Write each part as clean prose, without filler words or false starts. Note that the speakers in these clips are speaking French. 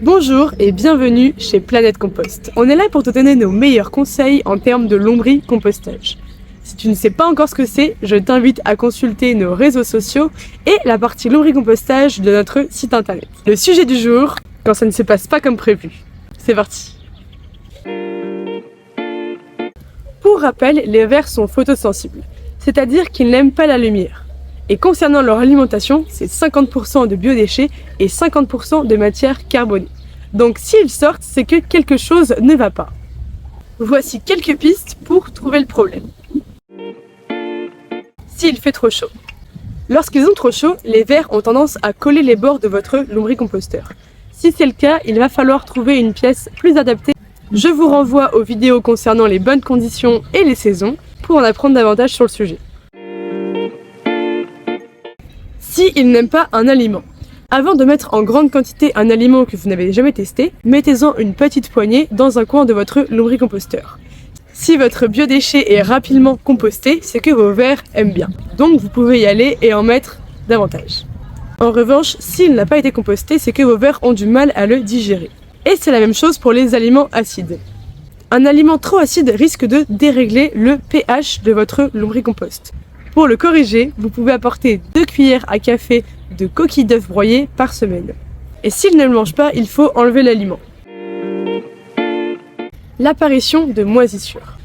Bonjour et bienvenue chez Planète Compost. On est là pour te donner nos meilleurs conseils en termes de lombricompostage. Si tu ne sais pas encore ce que c'est, je t'invite à consulter nos réseaux sociaux et la partie lombricompostage de notre site internet. Le sujet du jour, quand ça ne se passe pas comme prévu. C'est parti. Pour rappel, les vers sont photosensibles, c'est-à-dire qu'ils n'aiment pas la lumière. Et concernant leur alimentation, c'est 50% de biodéchets et 50% de matière carbonée. Donc s'ils sortent, c'est que quelque chose ne va pas. Voici quelques pistes pour trouver le problème. S'il fait trop chaud. Lorsqu'ils ont trop chaud, les vers ont tendance à coller les bords de votre lombricomposteur. Si c'est le cas, il va falloir trouver une pièce plus adaptée. Je vous renvoie aux vidéos concernant les bonnes conditions et les saisons pour en apprendre davantage sur le sujet. S'ils n'aiment pas un aliment. Avant de mettre en grande quantité un aliment que vous n'avez jamais testé, mettez-en une petite poignée dans un coin de votre lombricomposteur. Si votre biodéchet est rapidement composté, c'est que vos vers aiment bien. Donc vous pouvez y aller et en mettre davantage. En revanche, s'il n'a pas été composté, c'est que vos vers ont du mal à le digérer. Et c'est la même chose pour les aliments acides. Un aliment trop acide risque de dérégler le pH de votre lombricompost. Pour le corriger, vous pouvez apporter 2 cuillères à café de coquilles d'œufs broyées par semaine. Et s'il ne le mange pas, il faut enlever l'aliment. L'apparition de moisissures.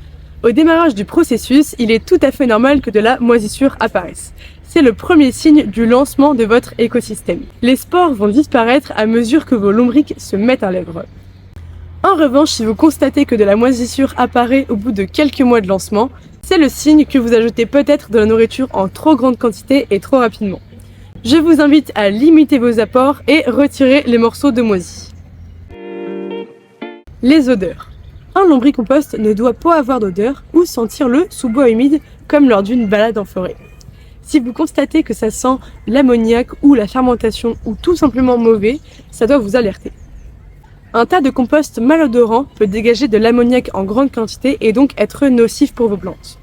Au démarrage du processus, il est tout à fait normal que de la moisissure apparaisse. C'est le premier signe du lancement de votre écosystème. Les spores vont disparaître à mesure que vos lombrics se mettent à l'œuvre. En revanche, si vous constatez que de la moisissure apparaît au bout de quelques mois de lancement, c'est le signe que vous ajoutez peut-être de la nourriture en trop grande quantité et trop rapidement. Je vous invite à limiter vos apports et retirer les morceaux de moisi. Les odeurs. Un lombricompost ne doit pas avoir d'odeur ou sentir le sous-bois humide comme lors d'une balade en forêt. Si vous constatez que ça sent l'ammoniac ou la fermentation ou tout simplement mauvais, ça doit vous alerter. Un tas de compost malodorant peut dégager de l'ammoniac en grande quantité et donc être nocif pour vos plantes.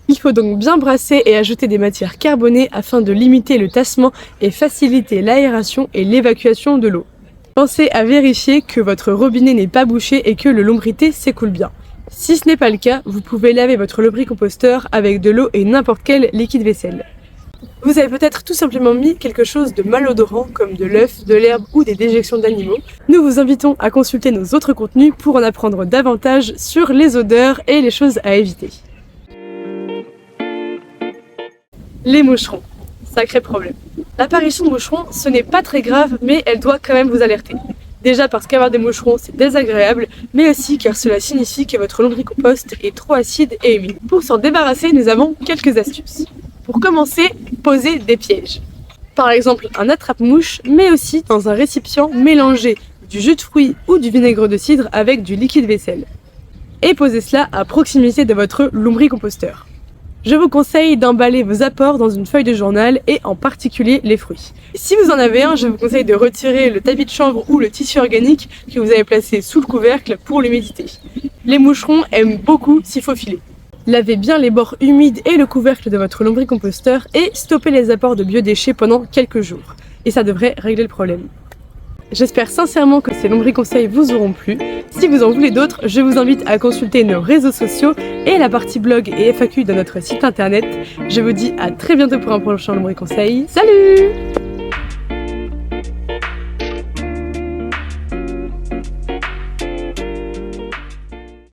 Il faut donc bien brasser et ajouter des matières carbonées afin de limiter le tassement et faciliter l'aération et l'évacuation de l'eau. Pensez à vérifier que votre robinet n'est pas bouché et que le lombriquet s'écoule bien. Si ce n'est pas le cas, vous pouvez laver votre lombricomposteur avec de l'eau et n'importe quel liquide vaisselle. Vous avez peut-être tout simplement mis quelque chose de malodorant comme de l'œuf, de l'herbe ou des déjections d'animaux. Nous vous invitons à consulter nos autres contenus pour en apprendre davantage sur les odeurs et les choses à éviter. Les moucherons. Sacré problème. L'apparition de moucherons, ce n'est pas très grave, mais elle doit quand même vous alerter. Déjà parce qu'avoir des moucherons, c'est désagréable, mais aussi car cela signifie que votre lombricompost est trop acide et humide. Pour s'en débarrasser, nous avons quelques astuces. Pour commencer, posez des pièges. Par exemple, un attrape-mouche, mais aussi dans un récipient mélangez du jus de fruits ou du vinaigre de cidre avec du liquide vaisselle. Et posez cela à proximité de votre lombricomposteur. Je vous conseille d'emballer vos apports dans une feuille de journal et en particulier les fruits. Si vous en avez un, je vous conseille de retirer le tapis de chambre ou le tissu organique que vous avez placé sous le couvercle pour l'humidité. Les moucherons aiment beaucoup s'y faufiler. Lavez bien les bords humides et le couvercle de votre lombricomposteur et stoppez les apports de biodéchets pendant quelques jours. Et ça devrait régler le problème. J'espère sincèrement que ces lombriconseils vous auront plu. Si vous en voulez d'autres, je vous invite à consulter nos réseaux sociaux et la partie blog et FAQ de notre site internet. Je vous dis à très bientôt pour un prochain lombriconseil. Salut!